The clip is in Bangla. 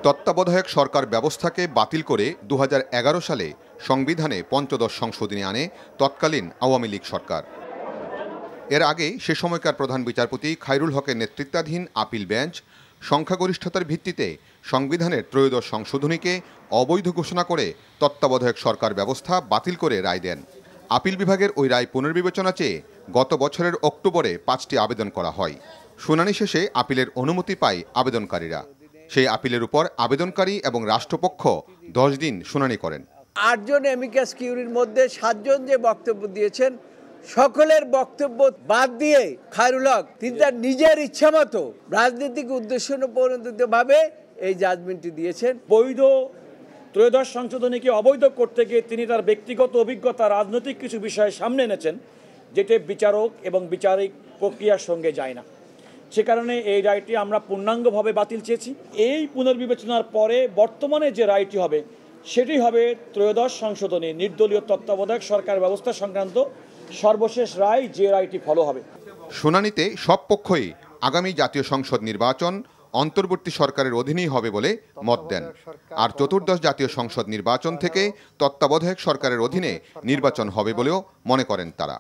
তত্ত্বাবধায়ক সরকার ব্যবস্থাকে বাতিল করে ২০১১ সালে সংবিধানে পঞ্চদশ সংশোধনী আনে তৎকালীন আওয়ামী লীগ সরকার। এর আগে সে সময়কার প্রধান বিচারপতি খায়রুল হকের নেতৃত্বাধীন আপিল বেঞ্চ সংখ্যাগরিষ্ঠতার ভিত্তিতে সংবিধানের ত্রয়োদশ সংশোধনীকে অবৈধ ঘোষণা করে তত্ত্বাবধায়ক সরকার ব্যবস্থা বাতিল করে রায় দেন। আপিল বিভাগের ওই রায় পুনর্বিবেচনা চেয়ে গত বছরের অক্টোবরে ৫টি আবেদন করা হয়। শুনানি শেষে আপিলের অনুমতি পায় আবেদনকারীরা। সেই আপিলের উপর আবেদনকারী এবং রাষ্ট্রপক্ষ ১০ দিন শুনানি করেন। ৮ জন অ্যামিকাস কিউরির মধ্যে ৭ জন যে বক্তব্য দিয়েছেন, সকলের বক্তব্য বাদ দিয়ে খায়রুল হক তিনি তার নিজের ইচ্ছামতো রাজনৈতিক উদ্দেশ্য প্রণোদিতভাবে এই জাজমেন্টটি দিয়েছেন। বৈধ ত্রয়োদশ সংশোধনীকে অবৈধ করতে গিয়ে তিনি তার ব্যক্তিগত অভিজ্ঞতা, রাজনৈতিক কিছু বিষয় সামনে এনেছেন, যেটি বিচারক এবং বিচারিক প্রক্রিয়ার সঙ্গে যায় না। সে কারণে এই রায়টি আমরা পূর্ণাঙ্গভাবে বাতিল চেয়েছি। এই পুনর্বিবেচনার পরে বর্তমানে যে রায়টি হবে সেটি হবে ত্রয়োদশ সংশোধনী, নির্দলীয় তত্ত্বাবধায়ক সরকার ব্যবস্থা সংক্রান্ত সর্বশেষ রায়, যে রায়টি ফলো হবে। শুনানিতে সব পক্ষই আগামী জাতীয় সংসদ নির্বাচন অন্তর্বর্তী সরকারের অধীনেই হবে বলে মত দেন। আর চতুর্দশ জাতীয় সংসদ নির্বাচন থেকে তত্ত্বাবধায়ক সরকারের অধীনে নির্বাচন হবে বলেও মনে করেন তারা।